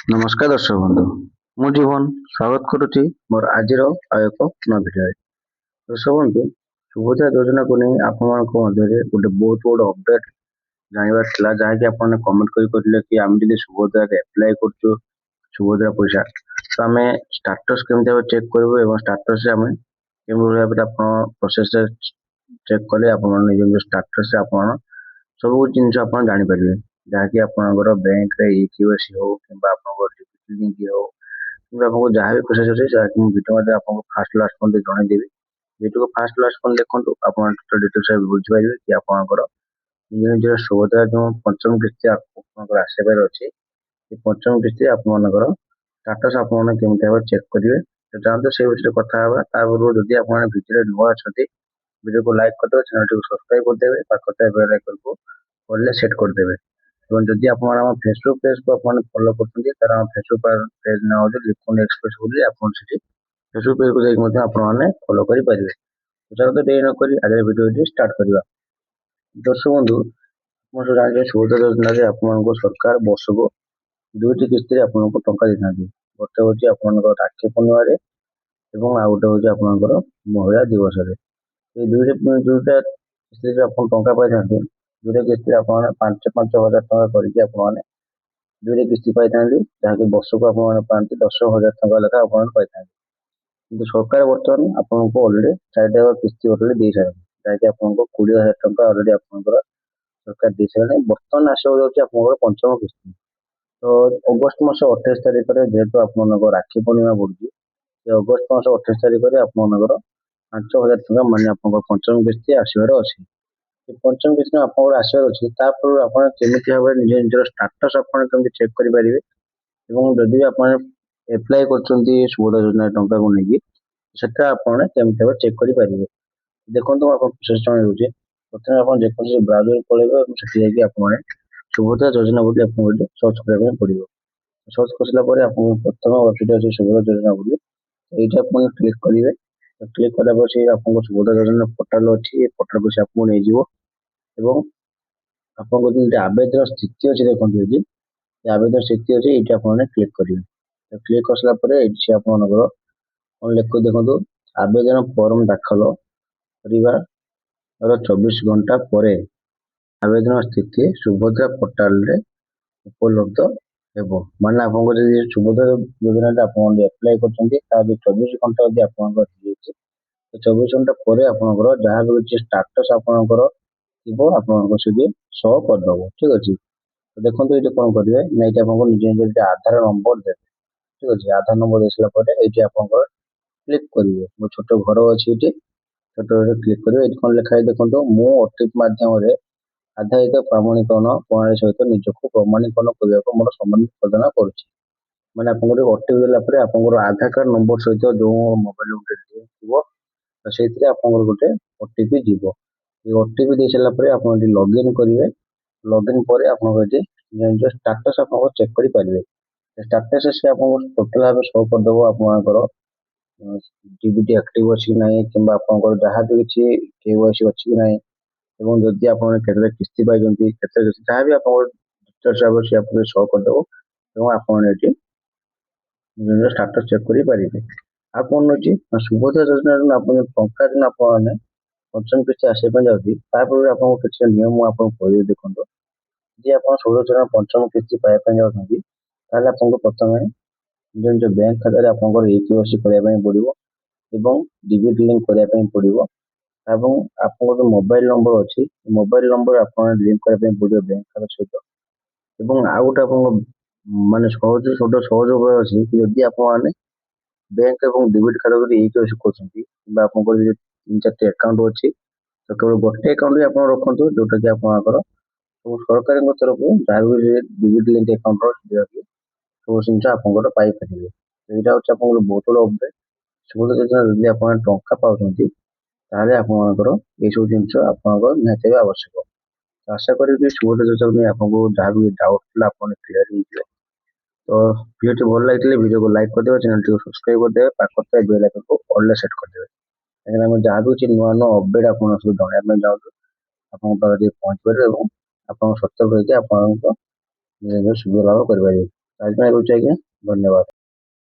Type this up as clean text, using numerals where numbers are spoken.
नमस्कार दर्शक बंधु मु जीवन स्वागत करुच्ची मोर आज एक नया भिडियो। दर्शक बंधु सुभद्रा योजना को नहीं आपण गोटे बहुत बड़ अपडेट जानवर था जहाँकि आप कमेंट करते कि आम जब सुभद्रा एप्लाय कर सुभद्रा पैसा तो आम स्टाटस केमी चेक करूँ स्टाटस आम प्रोसेस चेक कले आप निज स्टाटस सब जिन जापर जहाँकि आप बैंक केवाईसी हो कि हो कि आपको जहाँ भी प्रोसेस अच्छे भिडियो आपको फास्ट लास्ट पॉइंट जनईदेवी भिडियो को फास्ट लास्ट पॉइंट देखो आप डिटेल्स बुझीपारे कि आपंकर निज निजर सुभद्रा जो पंचम किस्ती आसबार अच्छे पंचम किस्ती आपर स्टाटस आपमि चेक करेंगे तो चाहते से विषय कथा पूर्व जदि आप भिडियो नुआ अच्छा भिडियो को लाइक करदे चैनल को सब्सक्राइब करदे पाखर बेल आइकन को ऑल सेट करदे जदि आप फेसबुक पेज को फॉलो करते फेसबुक पेज ना हो लिखुन एक्सप्रेस बोली आप फेसबुक पेज को जाकर फॉलो करेंगे। तो चलो डेरी नक आज भिडियो स्टार्ट करवा। दर्शक बंधु आप जानते सुभद्रा योजना आपको सरकार वर्ष को दुईटी किस्ती आपको टंका देता गोटे हूँ आप राक्षी पूर्णिम आउ गोटे हूँ आपंकर महिला दिवस दुईटा किस्ती आप टंका पाई दुईटा किस्ती आप पांच पांच हजार टका करके आप दुईटा किस्ती पाई जहाँकि वर्ष को आप पाते 10,000 टका लेखा आप पाई कि सरकार बर्तमान आपको अलरेडी चारिटा किस्ती अलरेडी दे सारे जहाँकि आपको 20,000 टका अलरेडी आपंकर सरकार दे सारे बर्तमान आसवा जाऊँगी आपंकर पंचम किस्ती। तो अगस्ट मास 28 तारिख में जेहेतु आप राक्षी पूर्णिमा पड़ी अगस्ट मास 28 तारिख में आपंकर 5,000 टका मान आप पंचम किस्ती आसबार अच्छी पंचम किस्ती आपंकर आसबार अच्छी तापर आप भाव निज निजर स्टाटस आप चेक करेंगे जदि आप एप्लाय कर सुभद्रा योजना टंका को लेकिन सेटा आपने चेक करेंगे। देखो आप प्रोसेस जनाऊे प्रथम आप जेको ब्राउजर पड़े से सुभद्रा योजना बोली आपको सर्च करने पड़ो सर्च कर आपको प्रथम वेबसाइट अच्छे सुभद्रा योजना बोली ये आप क्लिक करेंगे क्लिक कलापर आपको सुभद्रा योजना पोर्टाल अच्छी पोर्टाल को आपको नहीं आपको आवेदन स्थिति अच्छी देखते ये आवेदन स्थिति अच्छी ये आप क्लिक करेंगे तो क्लिक कर सारापर ये आपंकर लिख देखो आवेदन फॉर्म दाखल कर 24 घंटा पर आवेदन स्थिति सुभद्रा पोर्टाल रे उपलब्ध हेबो माने आपको सुभद्रा योजना आप एप्लाय कर 24 घंटा यदि आप 24 घंटा पर आपंकर जहाँ भी किसी स्टाटस आपंकर थो सीधे शो करदे ठीक अच्छे। तो देखो ये कौन करेंगे ना ये आपको निज निज आधार नंबर देते ठीक अच्छे आधार नंबर दे सारापर ये आपंकर क्लिक करेंगे मो छोट घर अच्छी ये छोट क्लिक करेंगे ये कौन लिखाई देखो मो ओटीपी मध्यम आधारित प्रमाणीकरण प्रणाली सहित निजक प्रमाणीकरण करने को मोर सम्मान प्रदान करुच्ची मैंने आपको ओटीपी देला आपंकर आधार कार्ड नंबर सहित जो मोबाइल थी से गोटे ओटीपी जीव ये ओटीपी दे सारापर आप लॉगिन करेंगे लॉगिन पर आपको स्टाटस आप चेक करेंगे स्टाटस से आपको टोटाल भाव शो करदेव आपंकर डीबीटी एक्टिव अच्छी ना कि जहाँ भी किसी केवाईसी अच्छी ना जदि आप किस्ती पाई जहाँ भी आप डिटेल्स आप शो करदेव आप स्टाटस चेक करेंगे। आप कौन अच्छी सुभद्रा योजना आप टंका जो आप पंचम किस्ती आसपा जाऊँगी आपको किसी नियम आपको कह देखो जी आप सुभद्रा योजना पंचम किस्ती पाइबा जाऊँगी आपको प्रथम निज निज बैंक खाता आप केवाईसी करने पड़ो एवं डीबीटी लिंक करने पड़ो आपको जो मोबाइल नंबर अच्छी मोबाइल नंबर आप लिंक करने पड़ो बैंक खाता सहित आउ गोटे आप मानने सहज छोट सहज उपाय अच्छी कि जदि आप बैंक और डेबिट कार्ड जब एक कर आप 3-4 अकाउंट अच्छी तो केवल गोटे अकाउंट आप रखु जोटा कि आप सरकार तरफ जहाँ भी डेबिट लिंक अकाउंट सब जिन आपंकर पाइपर यहाँ हूँ आप बहुत बड़ा अपडेट सुभद्रा योजना जदि आप टंका पाँच आपंकर ये सब जिन निहत आवश्यक आशा करी सुभद्रा योजना आपको जहाँ भी डाउट था क्लियर हो। तो वीडियो भल लगे वीडियो को लाइक करदे चैनल को सब्सक्राइब करदे पाखर बेल आइकन को ऑल सेट करदे कहीं जहाँ भी नुआ नुआ अपडेट आप सब जनवाई चाहूँ आपको पहुँच पारे आप सतर्क होकर सुविधा लाभ करेंगे। ଆଜି ପାଇଁ ରହୁଛି ଆଜ୍ଞା। ଧନ୍ୟବାଦ।